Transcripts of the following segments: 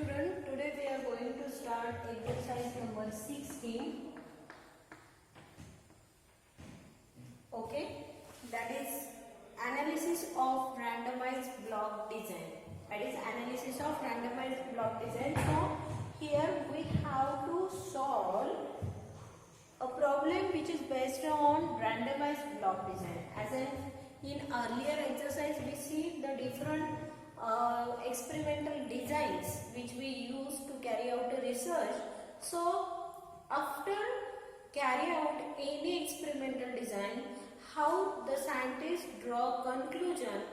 Student, today we are going to start exercise number 16. Okay, that is analysis of randomized block design. So here we have to solve a problem which is based on randomized block design. As in earlier exercise, we see the different experimental designs which we use to carry out a research. So after carry out any experimental design, how the scientists draw conclusion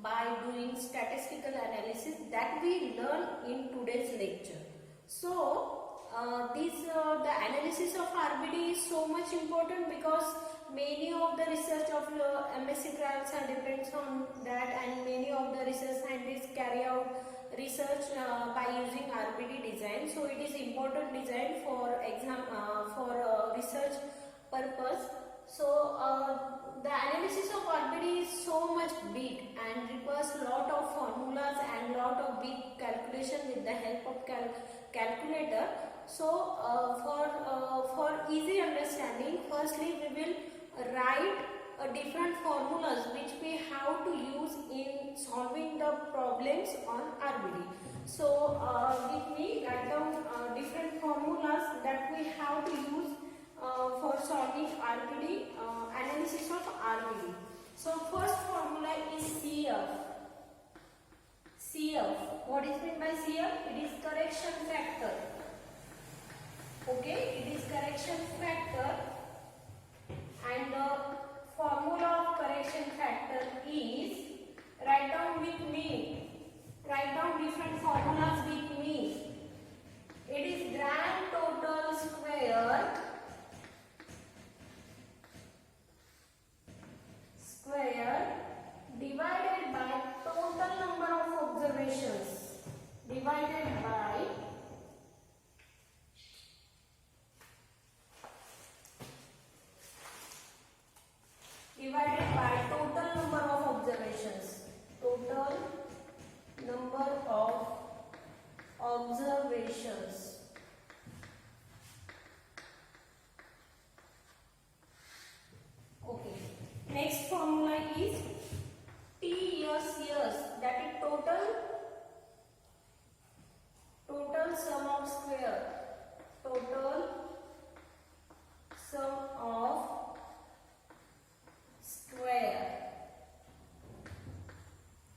by doing statistical analysis, that we learn in today's lecture. So the analysis of RBD is so much important because many of the research of MSc trials depends on that, and many of the research scientists carry out research by using RBD design. So it is important design for research purpose. So the analysis of RBD is so much big and requires lot of formulas and lot of big calculation with the help of calculator. So for easy understanding, firstly we will write different formulas which we have to use in solving the problems on RBD. So with me, write down different formulas that we have to use for solving RBD, analysis of RBD. So first formula is CF. What is meant by CF? It is correction factor. Okay, it is correction factor, and the formula of correction factor is, write down with me. Write down different formulas with me. It is grand total square divided by total number of observations divided by total number of observations. Total number of observations. Okay. Next formula is TSS, that is total sum of square. Total sum of square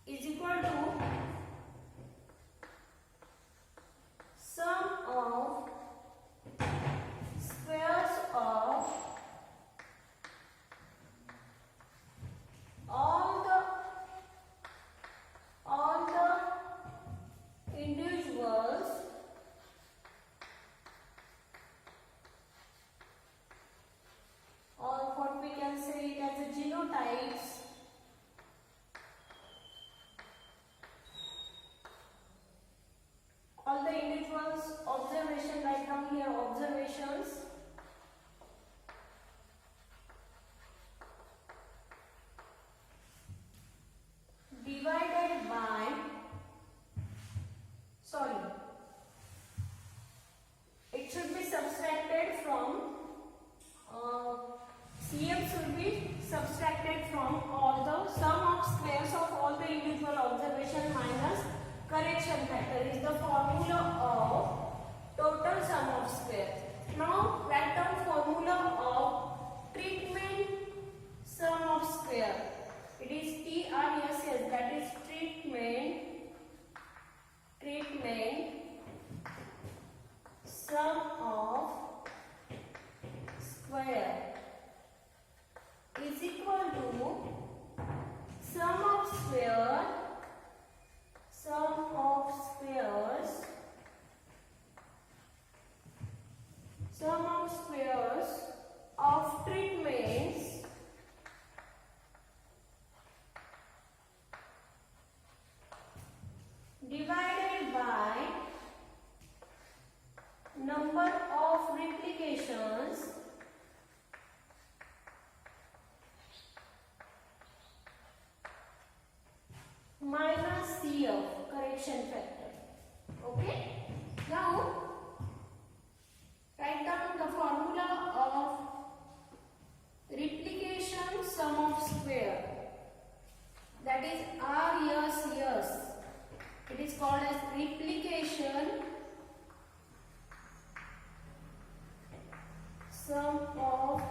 is equal to sum of squares of all the individuals or what we can say it as a genotypes all the individuals observation, right down here observations divided by, it should be subtracted from, CF should be subtracted from all the sum of squares of all the individual observation minus correction factor is the formula of total sum of square. Now write down formula of treatment sum of square. It is TRSS, that is treatment sum of square is equal to sum of squares of treatments divided by number of replications minus CF, correction factor. Okay. that is RSS. It is called as replication sum of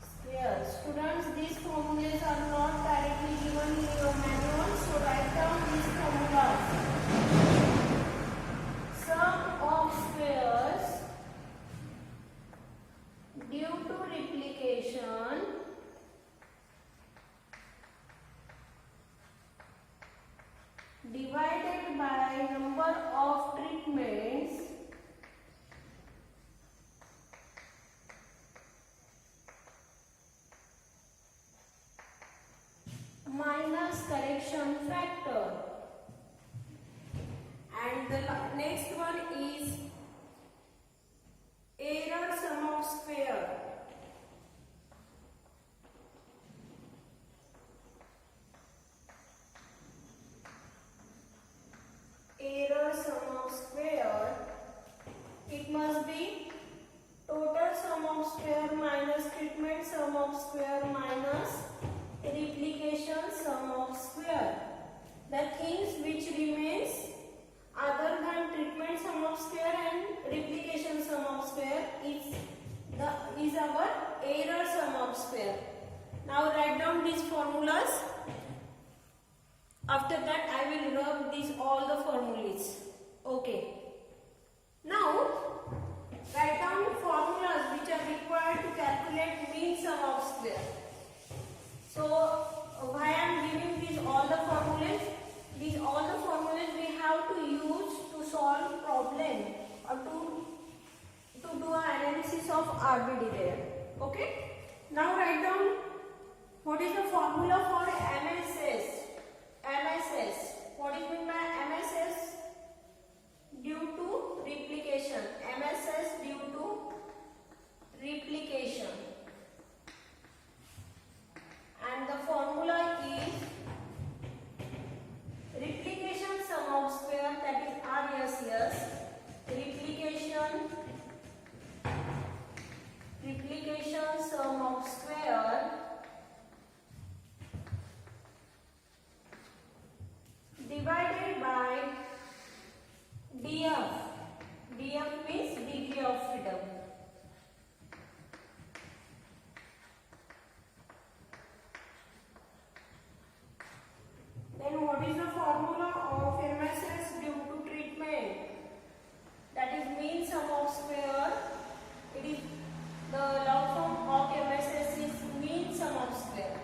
squares. Students, these formulas are not directly given in your manual, so write down these formulas. Sum of squares due to replication divided by number of treatments minus correction factor. And the next one is error sum of square. Error sum of square, it must be total sum of square minus treatment sum of square minus replication sum of square. The things which remains other than treatment sum of square and replication sum of square is our error sum of square. Now write down these formulas. After that I will rub these all the formulas. Okay. Now write down formulas which are required to calculate mean sum of square. So why I am giving these all the formulas? These all the formulas we have to use to solve problem or to do an analysis of RBD there. Okay. Now write down what is the formula for MSS. MSS. What is meant by MSS? Due to replication. MSS due to replication. And the formula is replication sum of square, that is RSS. Replication sum of square divided by DF. DF means degree of freedom. Then what is the formula of MSS due to treatment? That is mean sum of square. It is the log form of MSS is mean sum of square.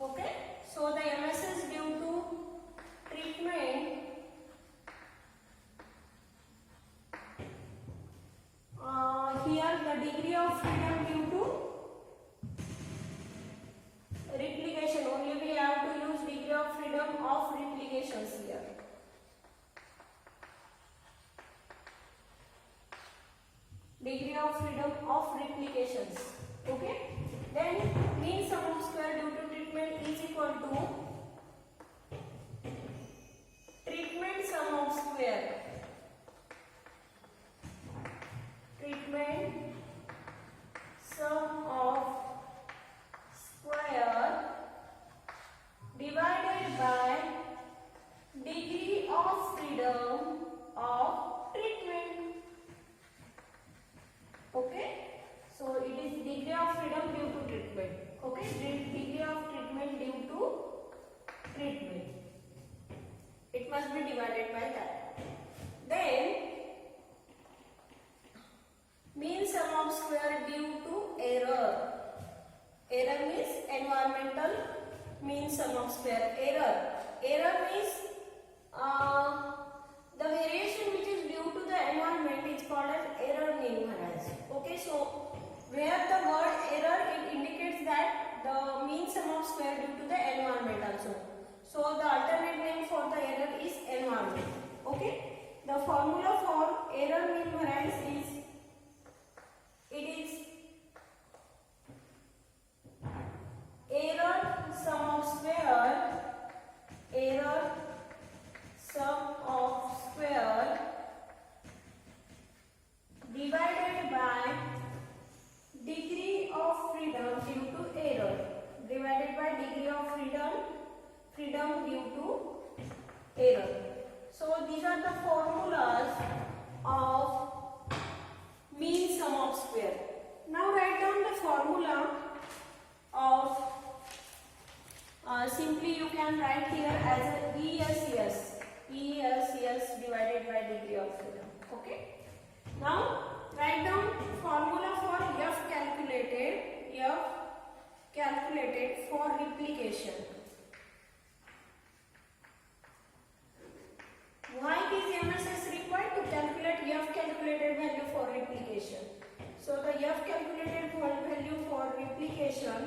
Okay, so the MSS due to treatment here the degree of freedom due to replication. Only we have to use degree of freedom of replications here. Degree of freedom of replications. Okay. Then mean sum of square due to treatment is equal to treatment sum of square. Treatment sum of square divided by degree of freedom of treatment. Okay. So it is degree of freedom due to treatment. Okay. Degree of treatment due to treatment. It must be divided by that. Then mean sum of square due to error. Error means environmental mean sum of square. Error means the variation which is due to the environment is called as error mean variance. Okay, so where the word error, it indicates that the mean sum of square due to the environment also. So the alternate name for the error is environment. Okay, the formula for error mean variance is error sum of square divided by degree of freedom freedom due to error. So these are the formulas of mean sum of square. Now write down the formula of simply you can write here as a ESS divided by degree of freedom. Okay. Now write down formula for F calculated for replication. Why is MSS required? To calculate F calculated value for replication. So the F calculated value for replication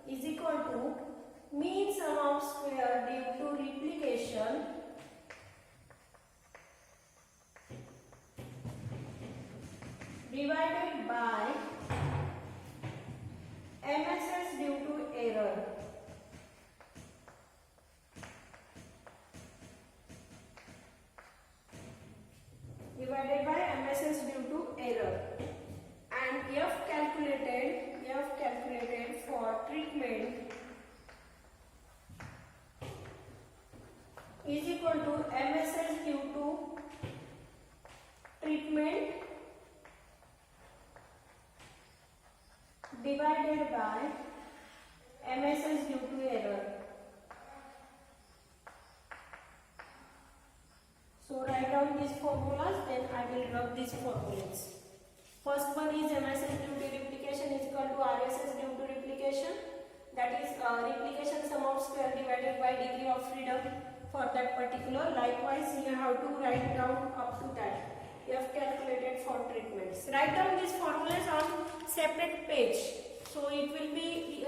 is equal to mean sum of square due to replication divided by MSS due to error. Divided by MSS due to error. And F calculated for treatment is equal to MSS due to treatment divided by MSS due to error. So write down these formulas, then I will rub these formulas. First one is MSS due to replication is equal to RSS due to replication, that is replication sum of square divided by degree of freedom for that particular. Likewise you have to write down up to that F calculated for treatments. Write down these formulas on separate page, so it will be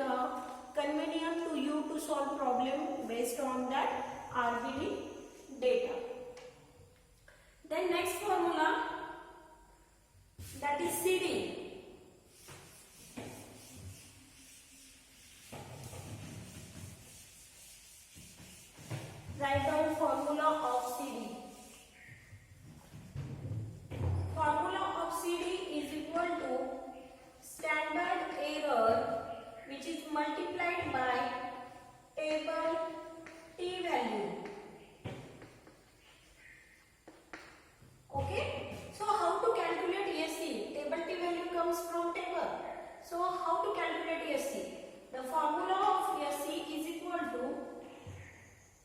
convenient to you to solve problem based on that RBD data. Then next formula, that is CD. Write down formula of CD. Formula of CD is equal to standard error, which is multiplied by table T value. Okay, so how to calculate ESC? Table T value comes from table. So how to calculate ESC? The formula of ESC is equal to,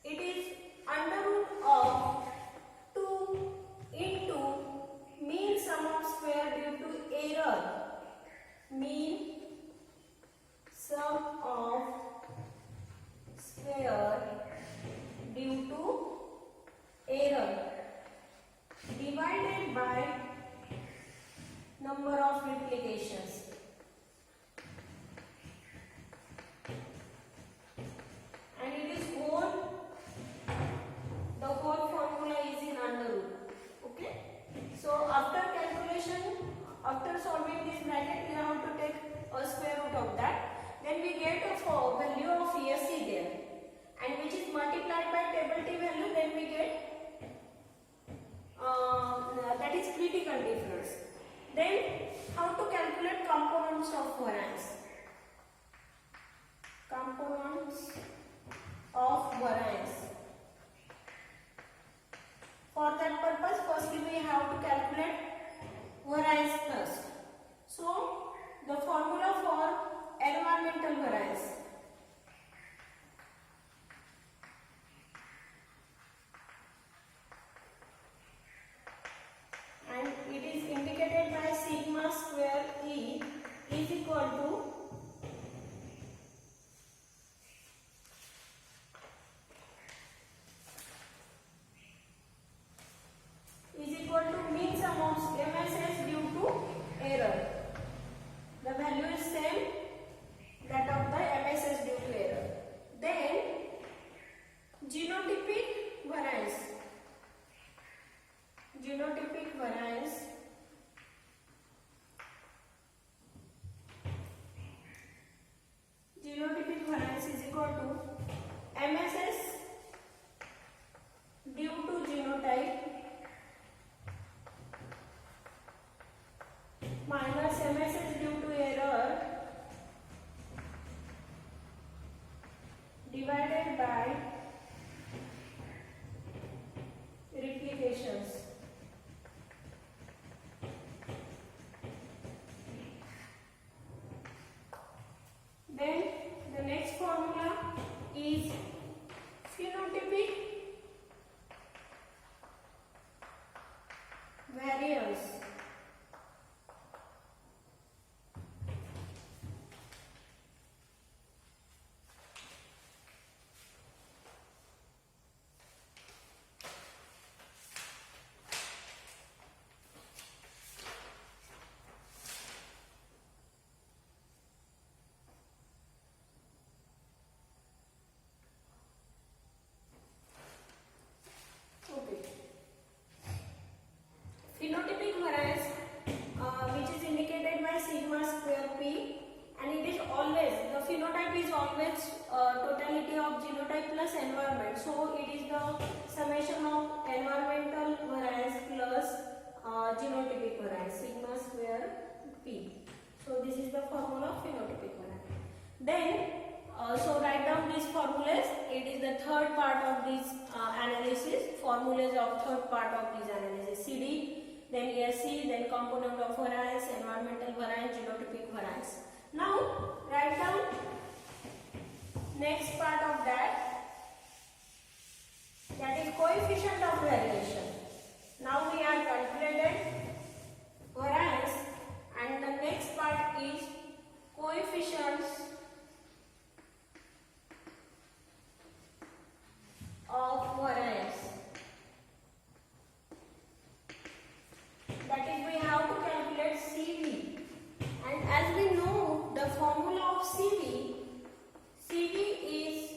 it is under root of 2 into mean sum of square due to error. Mean sum of square due to error divided by number of replications. And it is the whole formula is in under root. Okay. So after calculation, after solving this bracket, we have to take a square root of that. Then we get a value of ESC there, and which is multiplied by table T value. Then we get that is critical difference. Then how to calculate components of variance? Components of variance. For that purpose, firstly we have to calculate variance first. So the formula for environmental variance. And it is indicated by sigma square E is equal to mean sum of MSS due to error. The value is same that of the MSS due to error. Then genotypic variance. Genotypic variance P, and it is always, the phenotype is always totality of genotype plus environment. So it is the summation of environmental variance plus genotypic variance, sigma square P. So this is the formula of phenotypic variance. Then so write down these formulas. It is the third part of this analysis. Formulas of third part of this analysis. CD, then SC, then component of variance, environmental variance, genotypic variance. Now write down next part of that is coefficient of variation. Now we are calculated variance, and the next part is coefficients of variance. That is, we have to calculate CV, and as we know the formula of CV is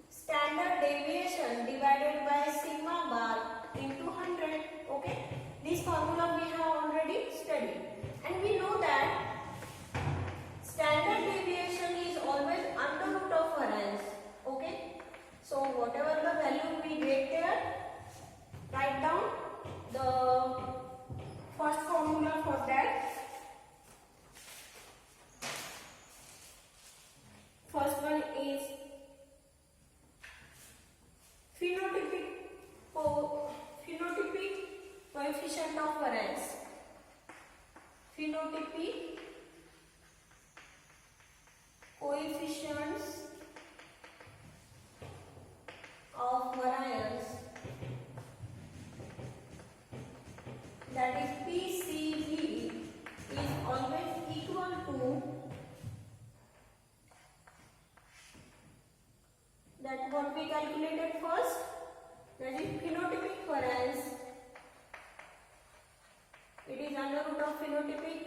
standard deviation divided by sigma bar into 100. Okay, this formula we have already studied, and we know that standard deviation is always under root of variance. Okay, so whatever the value we get there, write down the first formula for that. First one is phenotypic coefficient of variance. Phenotypic coefficients of variance, that is PCV, is always equal to that what we calculated first, that is phenotypic variance. It is under root of phenotypic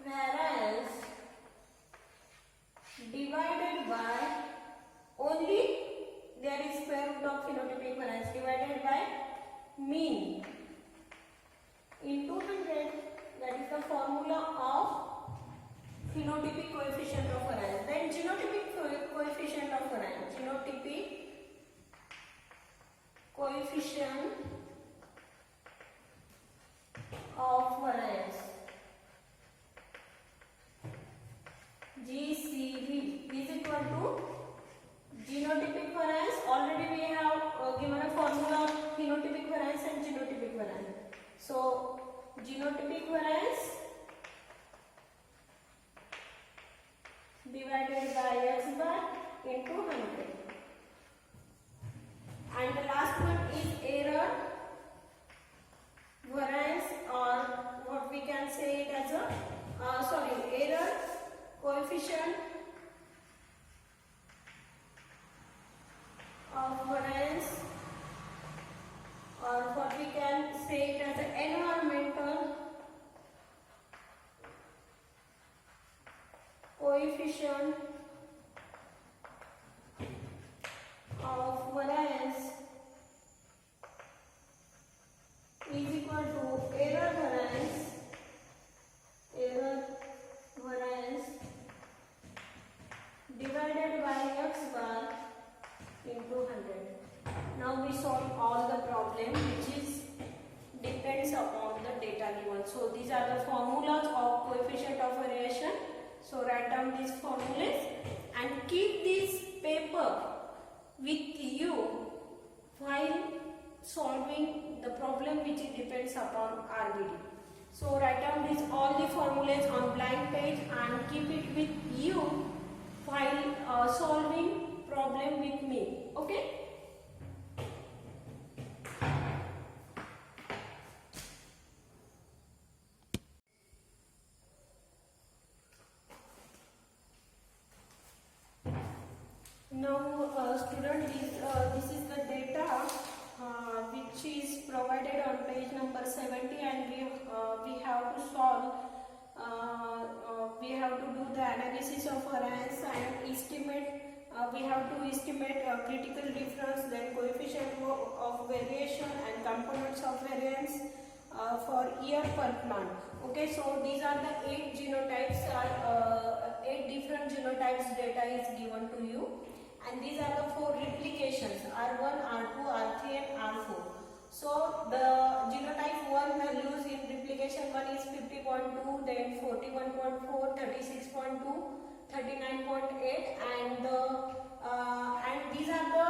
variance divided by, only there is square root of phenotypic variance, divided by mean into 100. That is the formula of phenotypic coefficient of variance. Then genotypic coefficient of variance. Genotypic coefficient of variance, GCV, is equal to genotypic variance. Already we have given a formula of phenotypic variance and genotypic variance. So genotypic variance divided by x bar into 100. And the last one is error variance, or what we can say it as a error coefficient of variance, or what we can say it as an environmental coefficient of variance is equal to error variance divided by x bar into 100. Now we solve all the problem which is depends upon the data given. So these are the formulas of coefficient of variation. So write down these formulas and keep this paper with you while solving the problem which depends upon RBD. So write down these all the formulas on blank page and keep it with you while solving problem with me. Okay? Now student, this is the data which is provided on page number 70, and we have to solve, we have to do the analysis of variance and estimate, we have to estimate critical difference, then coefficient of variation and components of variance for year per plant. Okay, so these are the 8 genotypes are 8 different genotypes data is given to you, and these are the 4 replications R1, R2, R3 and R4. So the genotype 1 values in replication 1 is 50.2, then 41.4, 36.2, 39.8, and these are the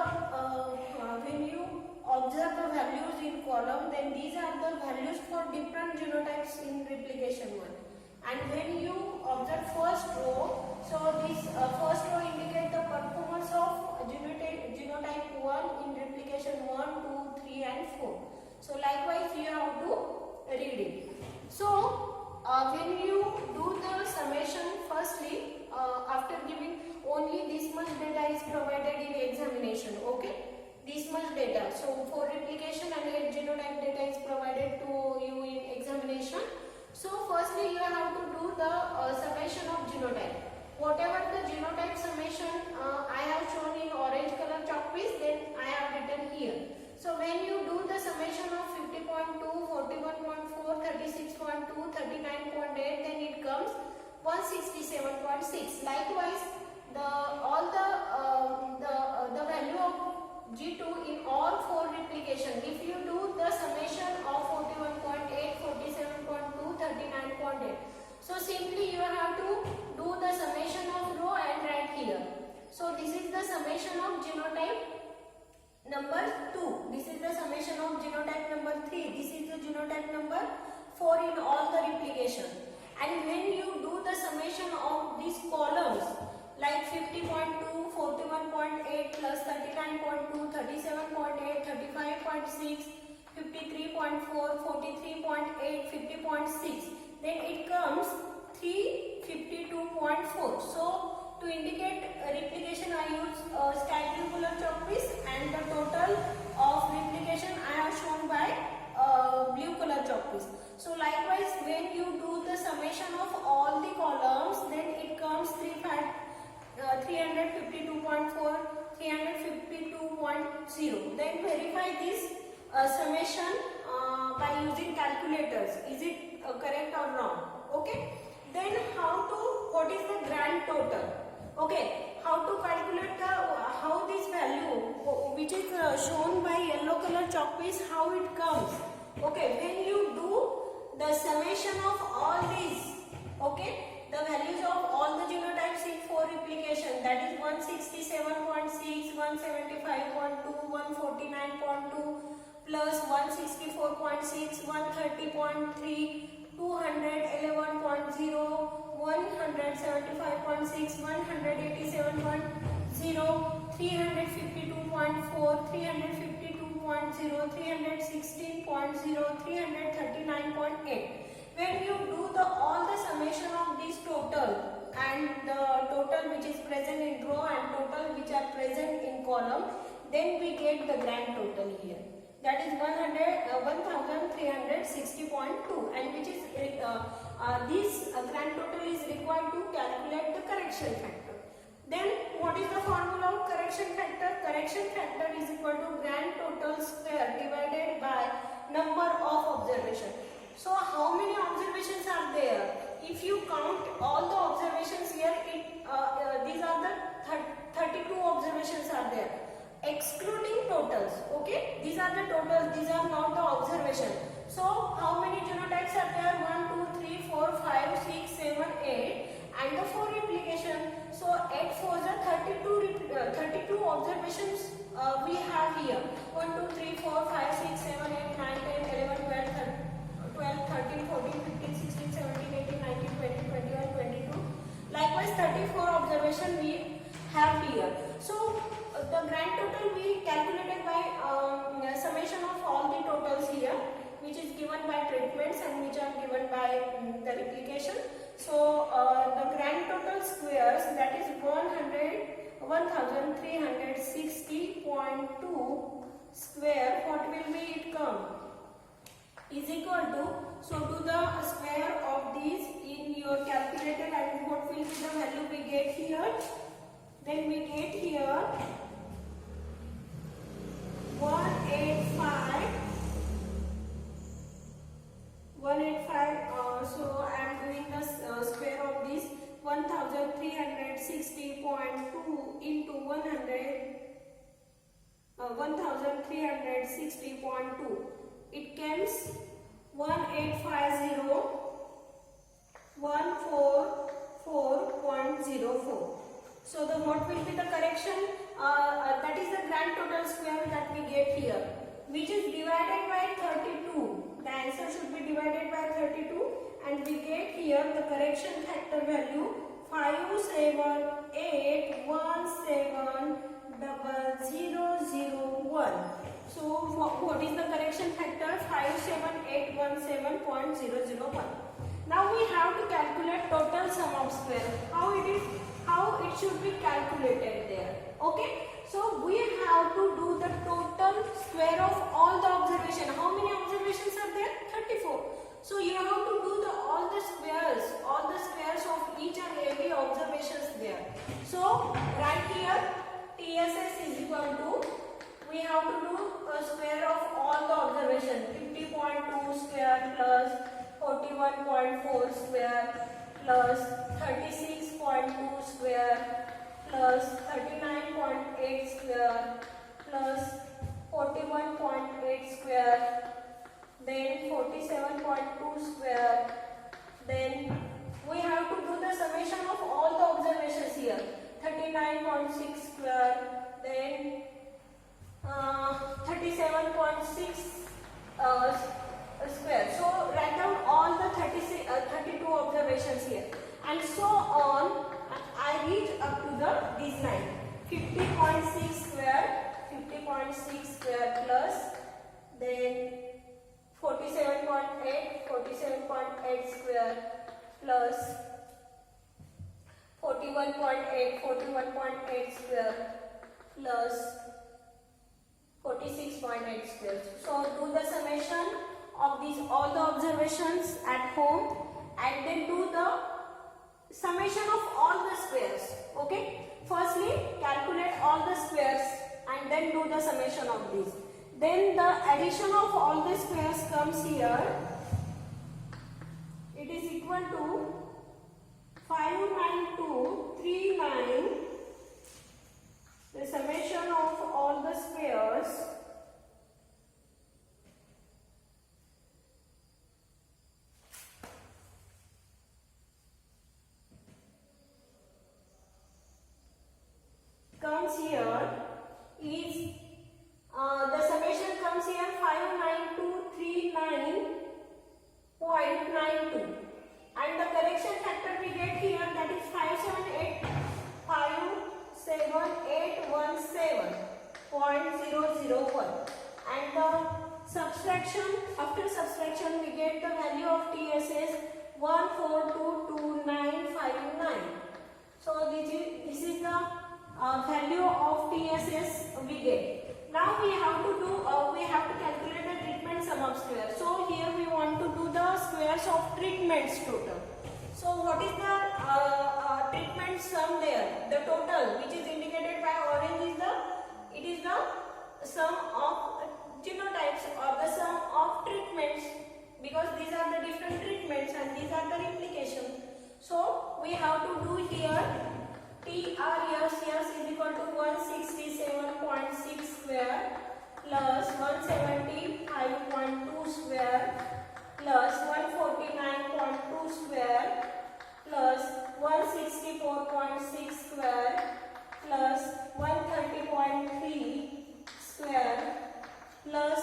when you observe the values in column, then these are the values for different genotypes in replication 1. And when you observe first row, so this first row indicates the performance of genotype 1 in replication 1, 2, 3 and 4. So likewise you have to read it. So when you do the summation, firstly after giving only this much data is provided in examination, okay, this much data. So for replication and 8 genotype data is provided to you in examination. So firstly you have to do the summation of genotype. Whatever the genotype summation I have shown in orange color chalk piece, then I have written here. So when you do the summation of 50.2, 41.4, 36.2, 39.8, then it comes 167.6. Likewise, the value of G2 in all 4 replication. If you do the summation of 41.8, 47.2, 39.8. So simply you have to do the summation of row and write here. So this is the summation of genotype number 2. This is the summation of genotype number 3. This is the genotype number 4 in all the replication. And when you do the summation of these columns like 50.2, 41.8 plus 39.2, 37.8, 35.6, 53.4, 43.8, 50.6, then it comes 352.4. So to indicate replication I use sky blue color chalk piece, and the total of replication I have shown by blue color chalk piece. So likewise when you do the summation of all the columns, then it comes 352.4, 352.0. Then verify this summation by using calculators. Is it correct or wrong? Okay. Then what is the grand total? Okay, how to calculate how this value which is shown by yellow color chalk piece, how it comes. Okay, when you do the summation of all these, okay, the values of all the genotypes in 4 replication, that is 167.6, 175.2, 149.2 plus 164.6, 130.3, 211.0, 175.6, 187.0, 352.4, 352.0, 316.0, 339.8. When you do all the summation of this total and the total which is present in row and total which are present in column, then we get the grand total here. That is 1360.2, and which is this grand total is required to calculate the correction factor. Then what is the formula of correction factor? Correction factor is equal to grand total square divided by number of observations. So how many observations are there? If you count all the observations here, these are the 32 observations are there, excluding totals. Okay, these are the totals, these are not the observation. So how many genotypes are there? 1, 2, 3, 4, 5, 6, 7, 8, and the 4 replication. So 8 4 is 32 observations we have here. 1, 2, 3, 4, 5, 6, 7, 8, 9, 10, 11, 12, 13, 14, 15, 16, 17, 18, 19, 20, 21, 22. Likewise 34 observation we have here. So the grand total we calculated by summation of all the totals here, which is given by treatments and which are given by the replication. So the grand total squares, that is 1360.2 square, what will be it come? Is equal to, so do the square of these in your calculator and what will be the value we get here? Then we get here 185, so I am doing the square of this, 185.2 1360.2 into 1360.2. It comes 1850.144.04. So the what will be the correction? That is the grand total square that we get here, which is divided by 32. The answer should be divided by 32, and we get here the correction factor value 578170001. So what is the correction factor? 57817.001. Now we have to calculate total sum of square. How it should be calculated there. Okay, so we have to do the total square of all the observation. How many observations are there? 34. So you have to do all the squares of each and every observations there. So right here TSS is equal to, we have to do a square of all the observation. 50.2 square plus 41.4 square plus 36.2 square plus 39.8 square plus 41.8 square, then 47.2 square. Then we have to do the summation of all the observations here. 39.6 square, then 37.6 square. So write down all the 32 observations here, and so on. I reach up to this line. 50.6 square plus, then 47.8 square plus 41.8 square plus 46.8 square. So do the summation of these all the observations at home, and then do the summation of all the squares. Okay, firstly calculate all the squares and then do the summation of these. Then the addition of all the squares comes here. It is equal to 59239. The summation of all the squares comes here is the summation comes here 59239.92, and the correction factor we get here, that is 57817.001, and the subtraction, after subtraction we get the value of TSS 1422959. So this is the value of TSS we get. Now we have to calculate the treatment sum of square. So here we want to do the squares of treatments total. So what is the treatment sum there? The total, which is indicated by orange, is the sum of genotypes or the sum of treatments, because these are the different treatments and these are the replications. So we have to do here TRS is equal to 167.6 square plus 175.2 square plus 149.2 square plus 164.6 square plus 130.3 square plus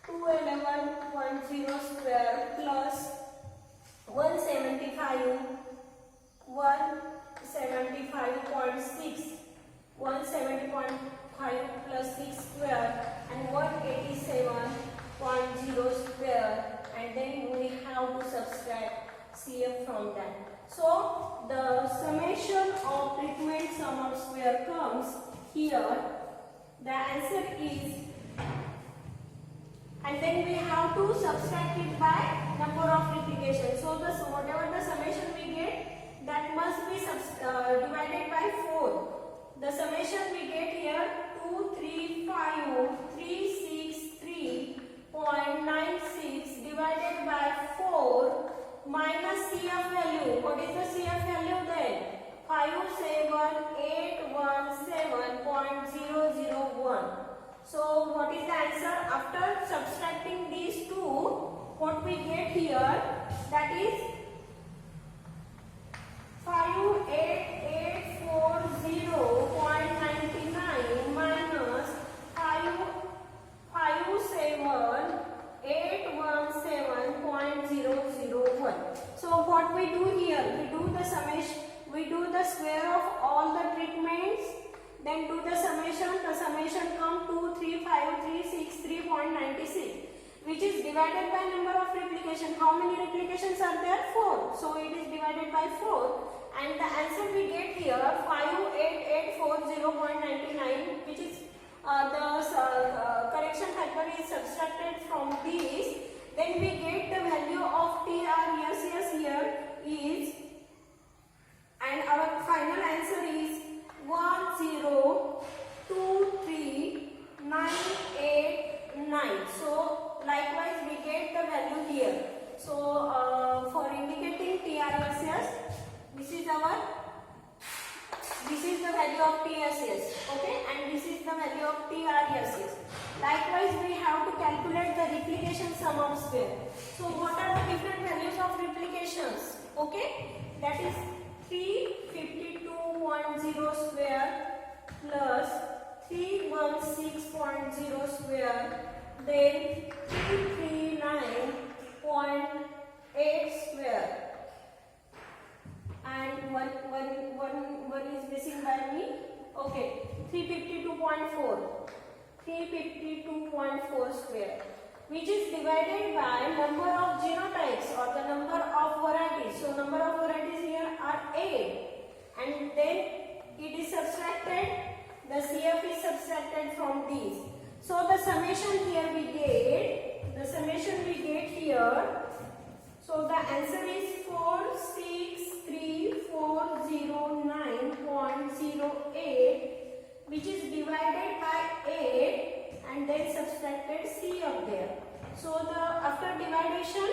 211.0 square plus 175.6 170.5 plus 6 square and 187.0 square, and then we have to subtract CF from that. So the summation of treatment sum of square comes here. The answer is, and then we have to subtract it by number of replications. So whatever the summation we get, that must be divided by 4. The summation we get here 235,363.96 divided by 4 minus CF value. What is the CF value then? 57817.001. So what is the answer? After subtracting these two, what we get here, that is 58840.99 minus 57817.001. So what we do here, we do the summation, we do the square of all the treatments, then do the summation. The summation come 235,363.96, which is divided by number of replication. How many replications are there? 4. So it is divided by 4, and the answer we get here 58840.99, which is the correction factor is subtracted from these. Then we get the value of TRSS here is, and our final answer is 1023989. So likewise we get the value here. So for indicating TRSS, this is the value of TSS, okay, and this is the value of TRSS. Likewise we have to calculate the replication sum of square. So what are the different values of replications? Okay, that is 352.0 square plus 316.0 square, then 339.8 square, and one is missing by me. Okay, 352.4 square, which is divided by number of genotypes or the number of varieties. So number of varieties here are 8, and then it is subtracted, the CF is subtracted from these. So the summation here we get, here, so the answer is 463,409.08, which is divided by 8 and then subtracted C up there. So the after division,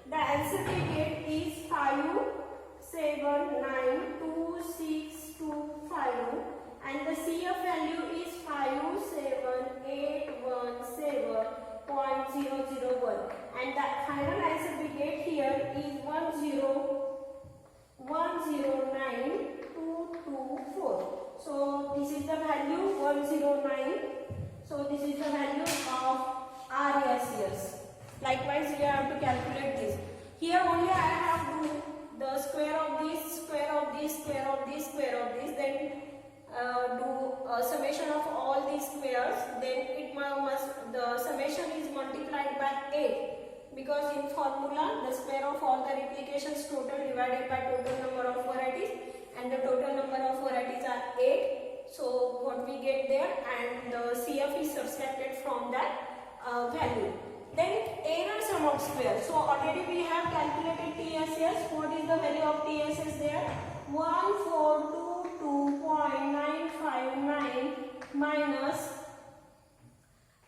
the answer we get is 5792625, and the CF value is 57817.001, and the final answer we get here is 10109,224. So this is the value 109. So this is the value of RSS. Likewise we have to calculate this. Here only I have to do the square of this, square of this, square of this, square of this, then do a summation of all these squares. Then it must, the summation is multiplied by 8, because in formula the square of all the replications total divided by total number of varieties, and the total number of varieties are 8. So what we get there, and the CF is subtracted from that value. Then error sum of square. So already we have calculated TSS. What is the value of TSS there? 1422.959 minus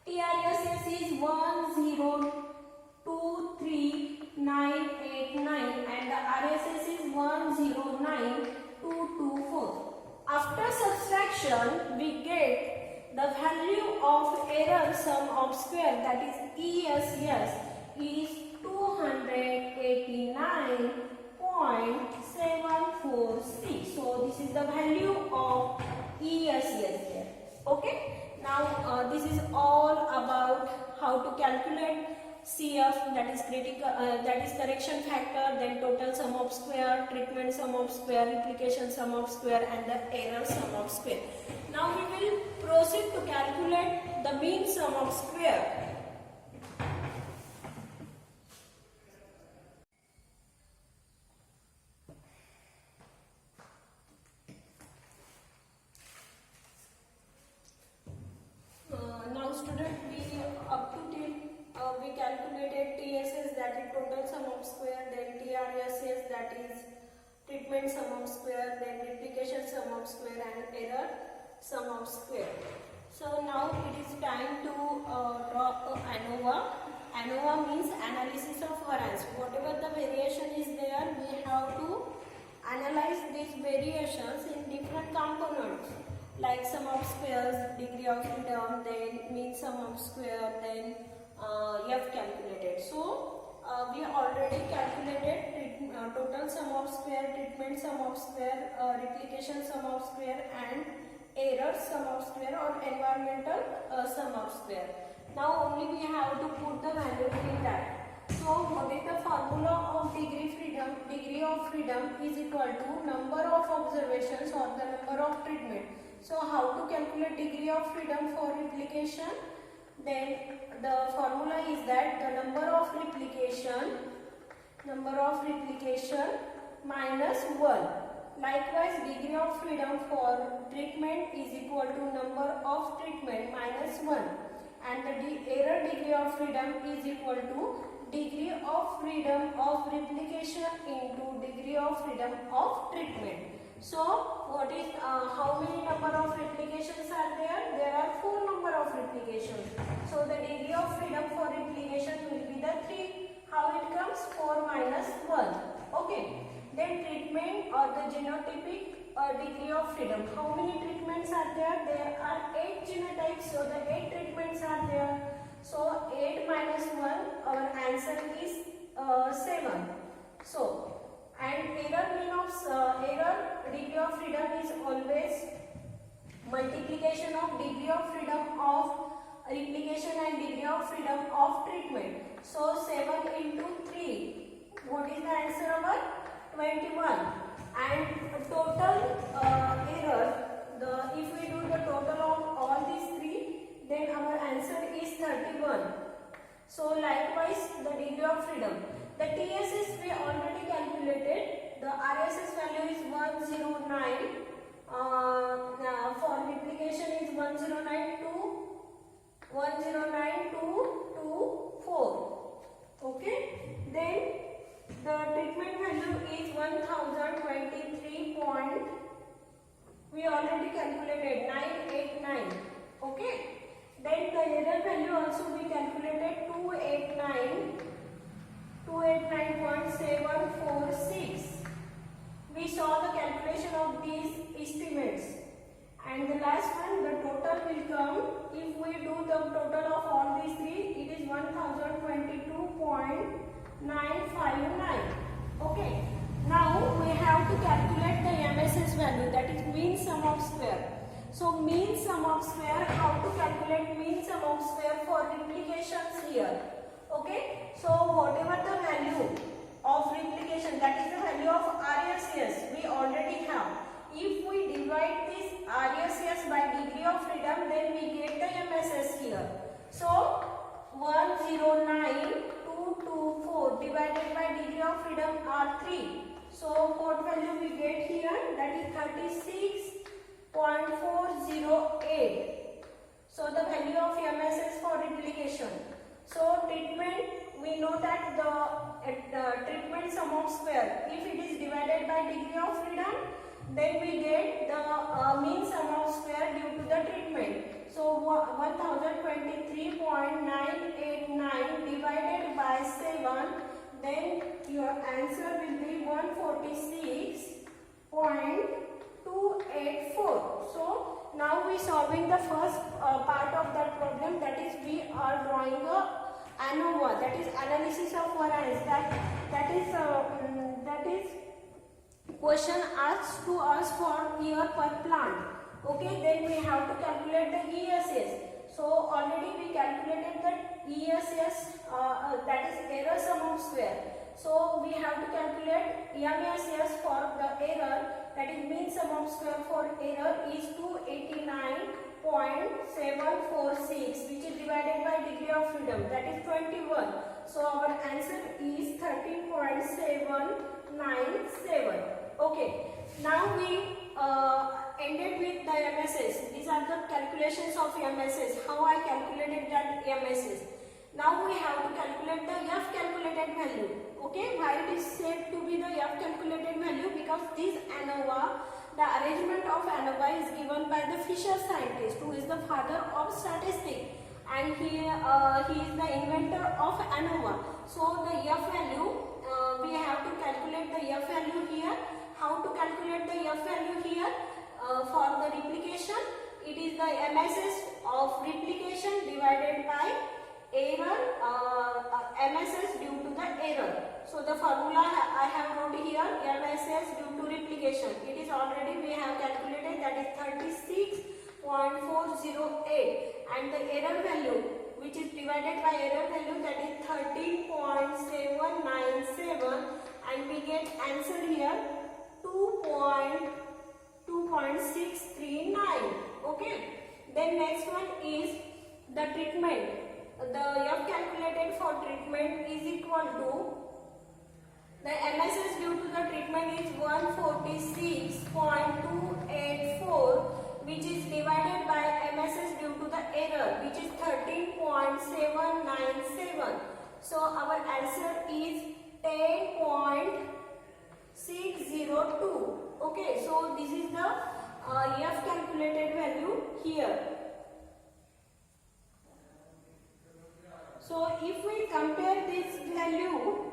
TRSS is 1023989, and the RSS is 109,224. After subtraction, we get the value of error sum of square, that is ESS, is 289.746. So this is the value of ESS here. Okay. Now this is all about how to calculate CF, that is critical, that is correction factor, then total sum of square, treatment sum of square, replication sum of square, and the error sum of square. Now we will proceed to calculate the mean sum of square. Now student, we up to till we calculated TSS, that is total sum of square, then TRSS, that is treatment sum of square, then replication sum of square, and error sum of square. So now it is time to draw ANOVA. ANOVA means analysis of variance. Whatever the variation is there, we have to analyze these variations in different components like sum of squares, degree of freedom, then mean sum of square, then F calculated. So we already calculated total sum of square, treatment sum of square, replication sum of square, and error sum of square or environmental sum of square. Now only we have to put the value in that. So what is the formula of degree freedom? Degree of freedom is equal to number of observations or the number of treatment. So how to calculate degree of freedom for replication? Then the formula is that the number of replication minus 1. Likewise, degree of freedom for treatment is equal to number of treatment minus 1, and the error degree of freedom is equal to degree of freedom of replication into degree of freedom of treatment. So what is how many number of replications are there? There are 4 number of replications. So the degree of freedom for replication will be the 3. How it comes? 4 minus 1. Okay. Then treatment or the genotypic degree of freedom. How many treatments are there? There are 8 genotypes. So the 8 treatments are there. So 8 minus 1, our answer is 7. So, and error degree of freedom is always multiplication of degree of freedom of replication and degree of freedom of treatment. So 7 into 3. What is the answer of 21? And total error, if we do the total of all these 3, then our answer is 31. So likewise, the degree of freedom. The TSS we already calculated. The RSS value is 109. For replication is 109 to 4. Okay. Then the treatment value is 1023. We already calculated 989. Okay. Then the error value also we calculated 289.746. We saw the calculation of these estimates. And the last one, the total will come, if we do the total of all these 3, it is 1022.959. Okay. Now we have to calculate the MSS value, that is mean sum of square. So mean sum of square, how to calculate mean sum of square for replications here. Okay. So whatever the value of replication, that is the value of RSS, we already have. If we divide this RSS by degree of freedom, then we get the MSS here. So 109224 divided by degree of freedom are 3. So what value we get here? That is 36.408. So the value of MSS for replication. So treatment, we know that the treatment sum of square, if it is divided by degree of freedom, then we get the mean sum of square due to the treatment. So 1023.989 divided by 7, then your answer will be 146.284. So now we solving the first part of that problem, that is we are drawing a ANOVA, that is analysis of variance. That is question asked to us for year per plant. Okay, then we have to calculate the ESS. So already we calculated the ESS, that is error sum of square. So we have to calculate MSS for the error, that is mean sum of square for error is 289.746, which is divided by degree of freedom, that is 21. So our answer is 13.797. Okay. Now we ended with the MSS. These are the calculations of MSS. How I calculated that MSS. Now we have to calculate the F calculated value. Okay. Why it is said to be the F calculated value? Because this ANOVA, the arrangement of ANOVA is given by the Fisher scientist, who is the father of statistics. and he is the inventor of ANOVA. So the F value, we have to calculate the F value here. How to calculate the F value here? For the replication, it is the MSS of replication divided by error, MSS due to the error. So the formula I have wrote here, MSS due to replication. It is already we have calculated, that is 36.408, and the error value which is divided by error value, that is 13.797, and we get answer here 2.639. Okay. Then next one is the treatment. The F calculated for treatment is equal to, the MSS due to the treatment is 146.284, which is divided by MSS due to the error, which is 13.797. So our answer is 10.602. Okay, so this is the F calculated value here. So if we compare this value,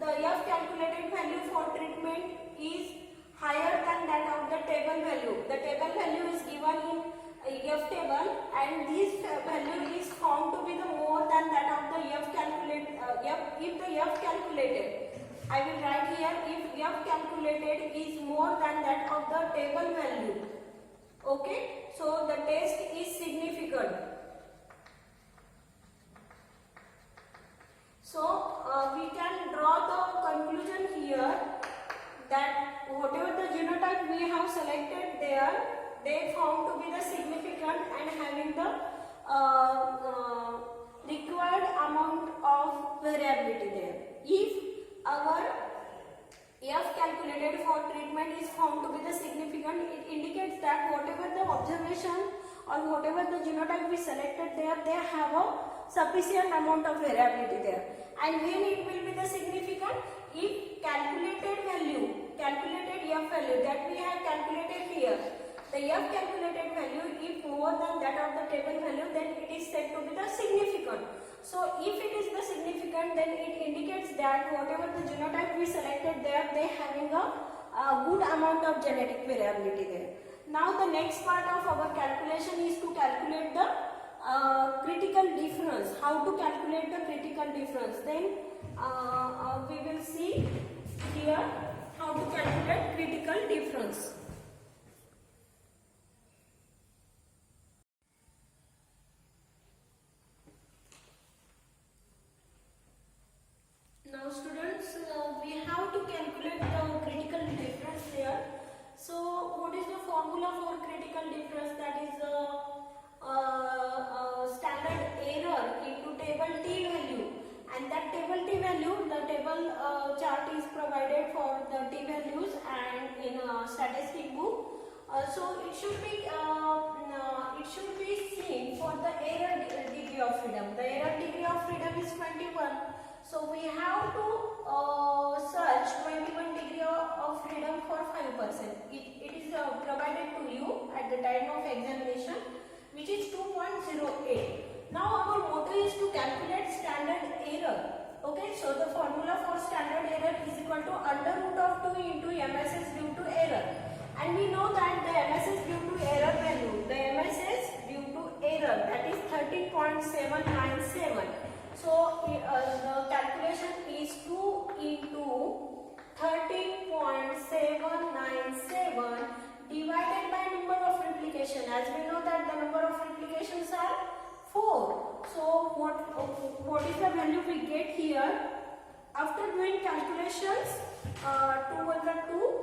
the F calculated value for treatment is higher than that of the table value. The table value is given in F table, and this value is found to be the more than that of the F calculated. If the F calculated, I will write here, if F calculated is more than that of the table value. Okay, so the test is significant. So we can draw the conclusion here that whatever the genotype we have selected there, they found to be the significant and having the required amount of variability there. If our F calculated for treatment is found to be the significant, it indicates that whatever the observation or whatever the genotype we selected there, they have a sufficient amount of variability there. And when it will be the significant, if calculated value, calculated F value that we have calculated here, the F calculated value if more than that of the table value, then it is said to be the significant. So if it is the significant, then it indicates that whatever the genotype we selected there, they having a good amount of genetic variability there. Now the next part of our calculation is to calculate the critical difference. How to calculate the critical difference? Then we will see here how to calculate critical difference. Now students, we have to calculate the critical difference here. So what is the formula for critical difference? That is standard error into table T value, and that table T value, the table chart is provided for the T values and in a statistic book. So it should be seen for the error degree of freedom. The error degree of freedom is 21. So we have to search 21 degree of freedom for 5%. It is provided to you at the time of examination, which is 2.08. Now our motto is to calculate standard error. Okay, so the formula for standard error is equal to under root of 2 into MSS due to error. And we know that the MSS due to error value, the MSS due to error, that is 13.797. So the calculation is 2 into 13.797 divided by number of replication. As we know that the number of replications are 4. So what is the value we get here? After doing calculations, 2 1 the 2, 2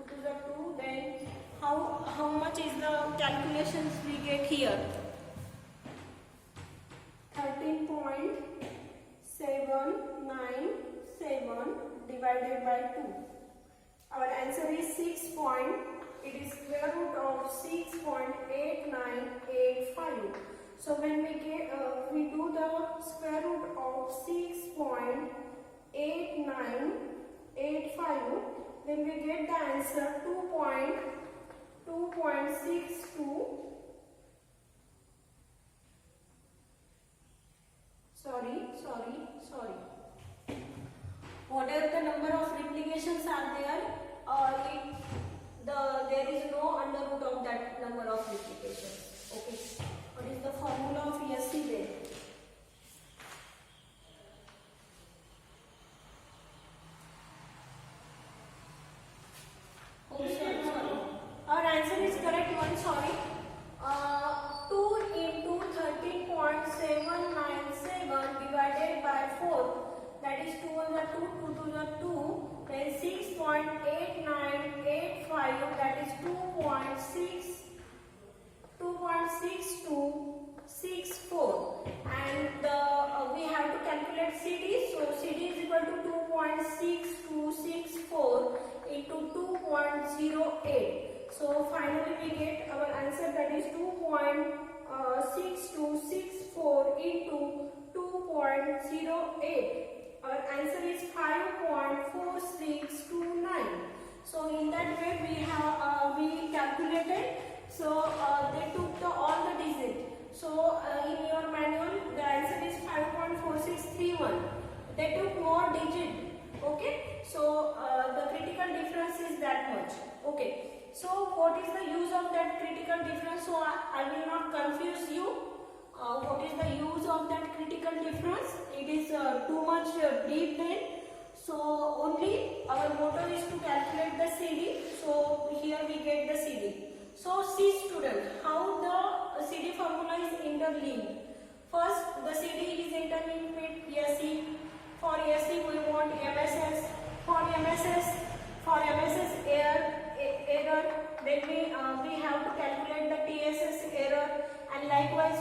to the 2, then how much is the calculations we get here? 13.797 divided by 2. Our answer is 6. It is square root of 6.8985. So when we do the square root of 6.8985, then we get the answer 2.62. sorry. Whatever the number of replications are there, there is no under root of that number of replications. Okay. What is the formula of SC there? Oh, sorry. Our answer is correct one. Sorry. 2 into 13.797 divided by 4. That is 2 over 2, 2 to the 2, then 6.8985, that is 2.6264, and we have to calculate CD, so CD is equal to 2.6264 into 2.08, so finally we get our answer, that is 2.6264 into 2.08. Our answer is 5.4629. So in that way we calculated. So they took all the digits. So in your manual the answer is 5.4631. They took more digit. Okay. So the critical difference is that much. Okay. So what is the use of that critical difference? So I will not confuse you. What is the use of that critical difference? It is too much deep then. So only our motto is to calculate the CD. So here we get the CD. So see student, how the CD formula is interlinked. First, the CD is interlinked with SE. For SE we want MSS. For MSS error. Then we have to calculate the TSS error. And likewise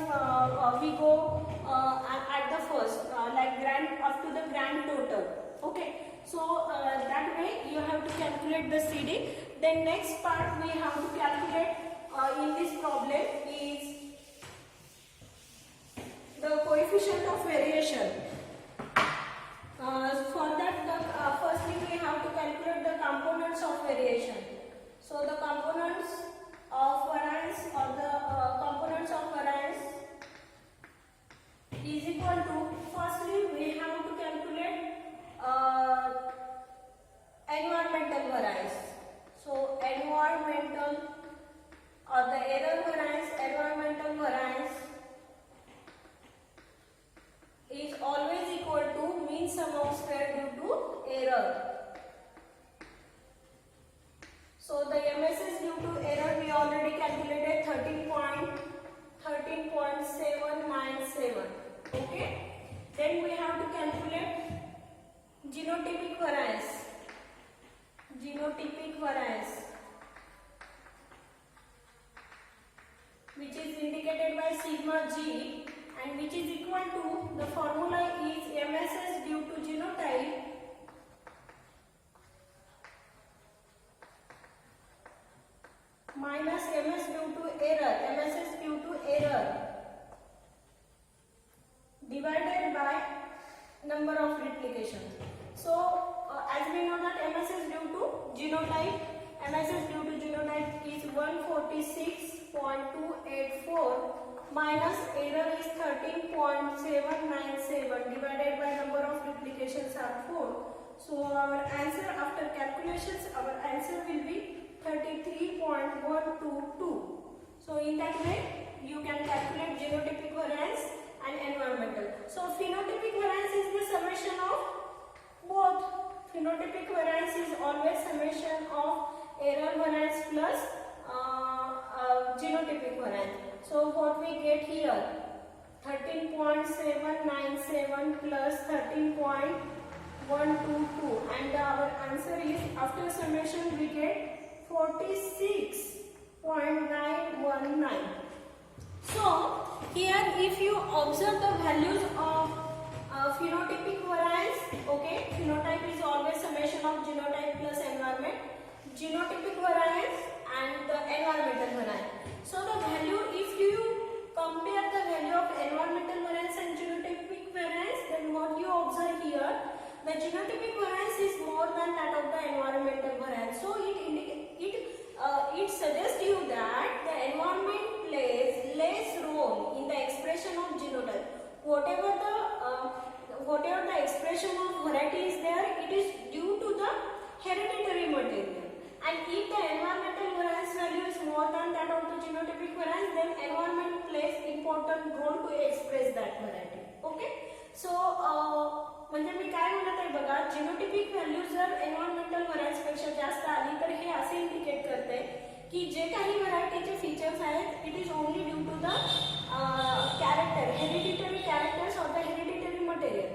we go at the first like grand up to the grand total. Okay, so that way you have to calculate the CD. Then next part we have to calculate in this problem is the coefficient of variation. For that firstly we have to calculate the components of variation. So the components of variance or the components of variance is equal to, firstly we have to calculate environmental variance. So environmental or the error variance, environmental variance is always equal to mean sum of square due to error. So the MSS due to error we already calculated 13.797. Okay. Then we have to calculate genotypic variance. Which is indicated by sigma G and which is equal to, the formula is MSS due to genotype minus MS due to error, MSS due to error divided by number of replications. So as we know that MSS due to genotype is 146.284 minus error is 13.797 divided by number of replications are 4. So our answer after calculations, our answer will be 33.122. So in that way you can calculate genotypic variance and environmental. So phenotypic variance is the summation of both. Phenotypic variance is always summation of error variance plus genotypic variance. So what we get here, 13.797 plus 13.122, and our answer is after summation we get 46.919. So here if you observe the values of phenotypic variance, okay, phenotype is always summation of genotype plus environment, genotypic variance and the environmental variance. So the value, if you compare the value of environmental variance and genotypic variance, then what you observe here, the genotypic variance is more than that of the environmental variance. So it suggests you that the environment plays less role in the expression of genotype. Whatever the important role to express that variety. Okay, so म्हणजे मी काय म्हणत आहे बघा, genotypic value जर environmental व्हरायन्स पेक्षा जास्त आली तर हे असे इंडिकेट करते की जे काही व्हरायटीचे फीचर्स आहेत it is only due to the character, hereditary characters of the hereditary material.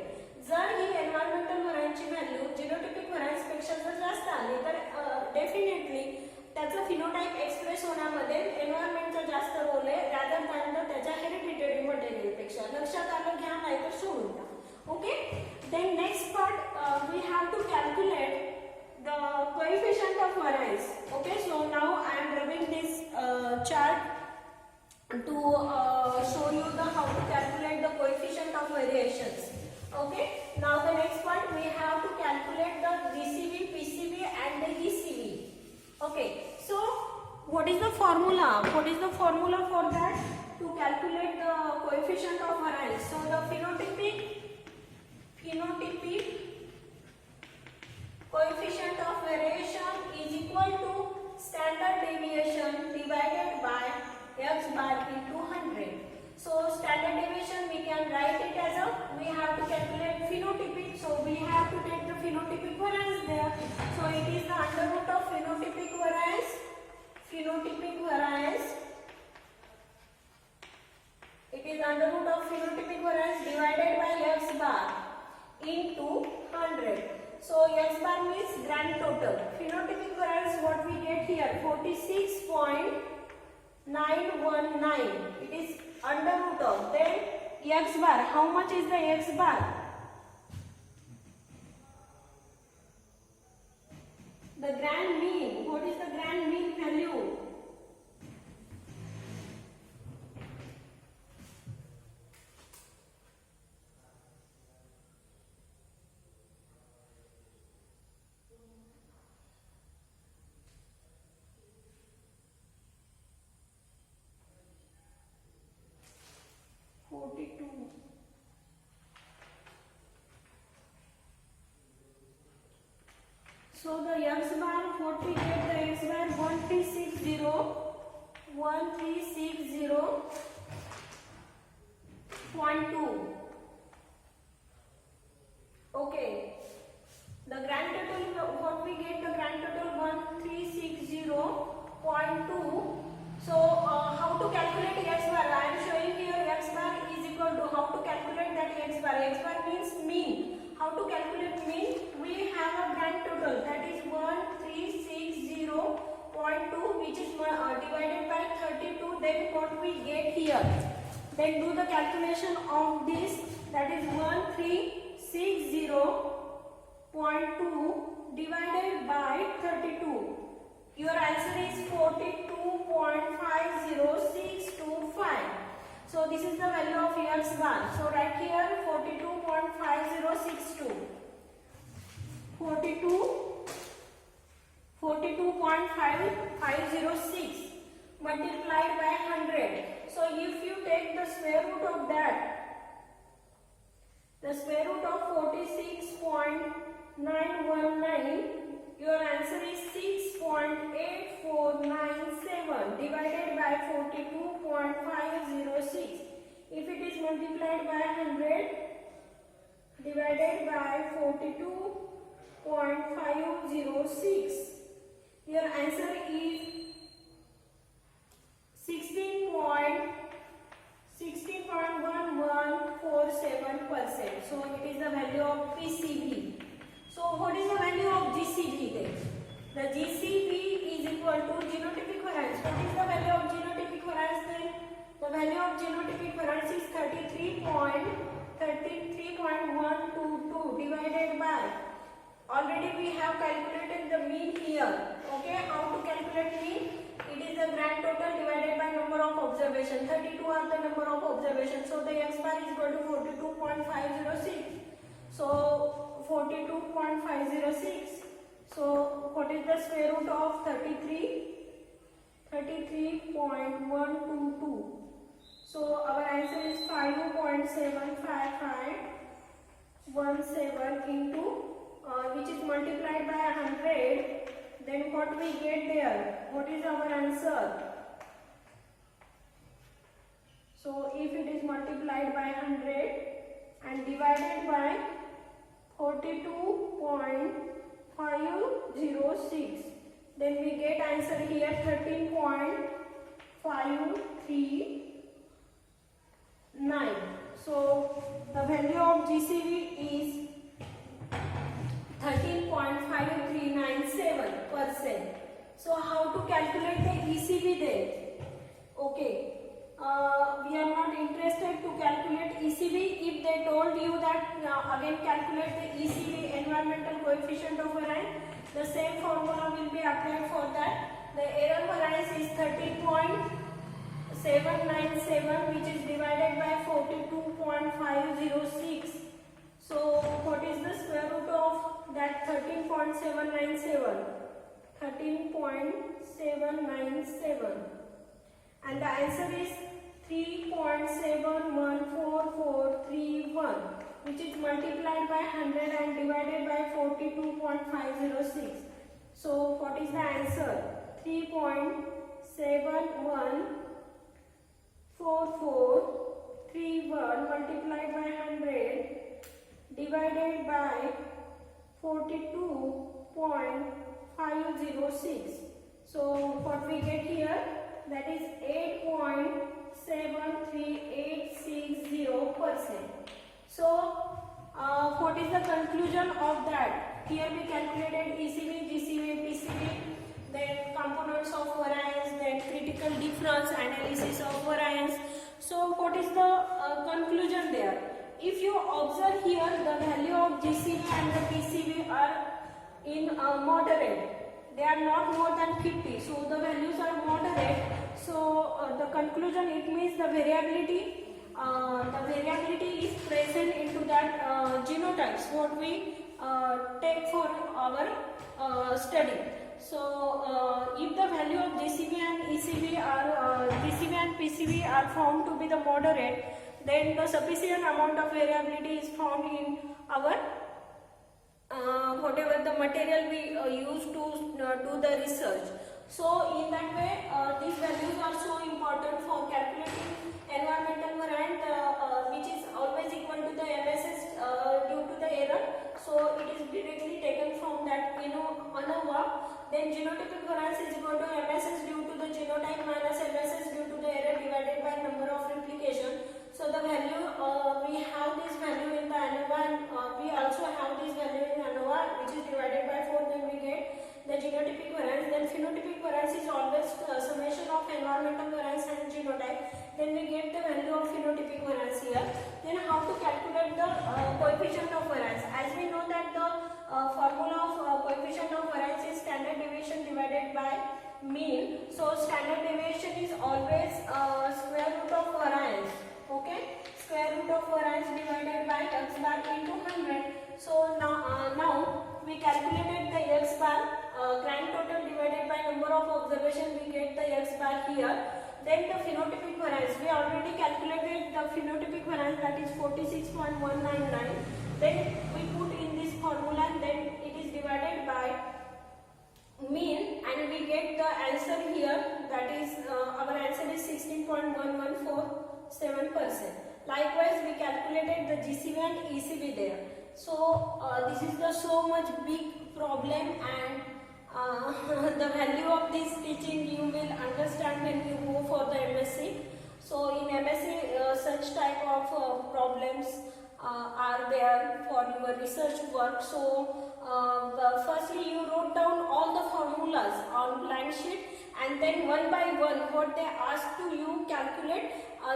जर ही एन्व्हायरमेंटल व्हरायन्सची व्हॅल्यू जिनोटिपिक व्हरायन्स पेक्षा जर जास्त आली तर डेफिनेटली त्याचं फिनोटाइप एक्सप्रेस होण्यामध्ये एन्व्हायरमेंटचा जास्त रोल आहे रॅदर दॅन त्याच्या हेरिडिटरी मटेरियल पेक्षा. लक्षात आलं घ्या, नाही तर सोडून द्या. Okay, then next part we have to calculate the coefficient of variance. Okay, so now I am rubbing this chart to show you the how to calculate the coefficient of variations. Okay, now the next part we have to calculate the GCV, PCV and the ECV. Okay, so what is the formula? What is the formula for that to calculate the coefficient of variance? So the phenotypic coefficient of variation is equal to standard deviation divided by x bar into 100. So standard deviation we can write it as a, we have to calculate phenotypic, so we have to take the phenotypic variance there. So it is the under root of phenotypic variance it is under root of phenotypic variance divided by x bar into 100. So x bar means grand total. Phenotypic variance what we get here 46.919. It is under root of, then x bar. How much is the x bar? The grand mean. What is the grand mean value? So the x bar, what we get, the x bar 1360.2. Okay, the grand total what we get, the grand total 1360.2. So how to calculate x bar? I am showing here x bar is equal to, how to calculate that x bar? X bar means mean. How to calculate mean? We have a grand total that is 1360.2 which is divided by 32. Then what we get here? Then do the calculation of this, that is 1360.2 divided by 32. Your answer is 42.50625. So this is the value of x bar. So right here 42.5062. 42.506 multiplied by 100. So if you take the square root of that, the square root of 46.919, your answer is 6.8497 divided by 42.506. If it is multiplied by 100 divided by 42.506, your answer is 16.1147%. So it is the value of PCV. So what is the value of GCV then? The GCV is equal to genotypic variance. What is the value of genotypic variance then? The value of genotypic variance is 33.122 divided by, already we have calculated the mean here. Okay, how to calculate mean? It is the grand total divided by number of observation. 32 are the number of observation. So the x bar is equal to 42.506. So 42.506. So what is the square root of 33? 33.122. So our answer is 5.75517 into which is multiplied by 100. Then what we get there? What is our answer? So if it is multiplied by 100 and divided by 42.506, then we get answer here 13.539. So the value of GCV is 13.5397%. So how to calculate the ECV then? Okay. We are not interested to calculate ECV. If they told you that again calculate the ECV, environmental coefficient of variance, the same formula will be applied for that. The error variance is 13.797, which is divided by 42.506. So what is the square root of that 13.797? 13.797. And the answer is 3.714431, which is multiplied by 100 and divided by 42.506. So what is the answer? 3.714431 multiplied by 100 divided by 42.506. So what we get here? That is 8.73860%. So what is the conclusion of that? Here we calculated ECV, GCV, PCV, then components of variance, then critical difference, analysis of variance. So what is the conclusion there? If you observe here, the value of GCV and the PCV are in moderate. They are not more than 50, so the values are moderate. So the conclusion, it means the variability is present into that genotypes what we take for our study. So if the value of GCV and ECV are GCV and PCV are found to be the moderate, then the sufficient amount of variability is found in our whatever the material we use to do the research. So in that way, these values are so important for calculating environmental variance, which is always equal to the MSS due to the error. So it is directly taken from that ANOVA. Then genotypic variance is equal to MSS due to the genotype minus MSS due to the error divided by number of replication. So the value, we have this value in the ANOVA, and we also have this value in ANOVA, which is divided by 4, then we get the genotypic variance. Then phenotypic variance is always summation of environmental variance and genotype. Then we get the value of phenotypic variance here. Then how to calculate the coefficient of variance? As we know that the formula of coefficient of variance is standard deviation divided by mean. So standard deviation is always square root of variance. Okay, square root of variance divided by x bar into 100. So now we calculated the x bar, grand total divided by number of observation, we get the x bar here. Then the phenotypic variance, we already calculated the phenotypic variance, that is 46.199. Then we put in this formula, and then it is divided by mean, and we get the answer here, that is our answer is 16.1147%. Likewise, we calculated the GCV and ECV there. So this is the so much big problem, and the value of this teaching you will understand when you go for the MSc. So in MSc such type of problems are there for your research work. So firstly you wrote down all the formulas on blank sheet, and then one by one what they ask to you calculate,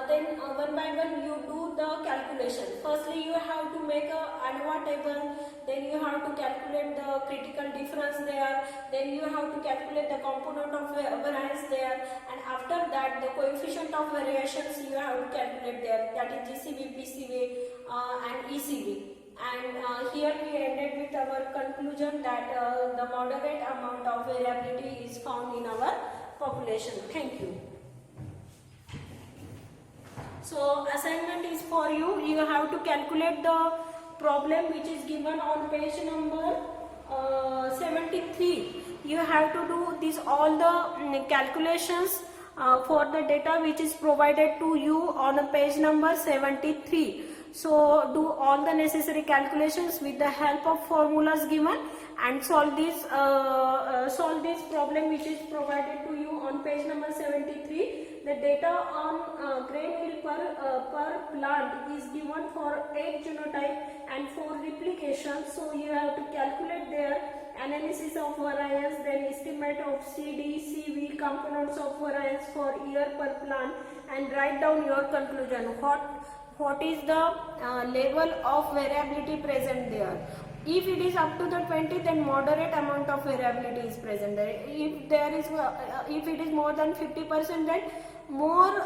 then one by one you do the calculation. Firstly you have to make a ANOVA table, then you have to calculate the critical difference there, then you have to calculate the component of variance there, and after that the coefficient of variations you have to calculate there, that is GCV, PCV and ECV. And here we ended with our conclusion that the moderate amount of variability is found in our population. Thank you. So assignment is for you. You have to calculate the problem which is given on page number 73. You have to do this all the calculations for the data which is provided to you on a page number 73. So do all the necessary calculations with the help of formulas given and solve this problem which is provided to you on page number 73. The data on grain meal per plant is given for 8 genotype and 4 replications. So you have to calculate their analysis of variance, then estimate of CD, CV, components of variance for year per plant, and write down your conclusion. What is the level of variability present there? If it is up to the 20, then moderate amount of variability is present there. If there is, if it is more than 50%, then more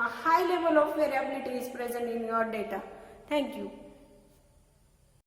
high level of variability is present in your data. Thank you.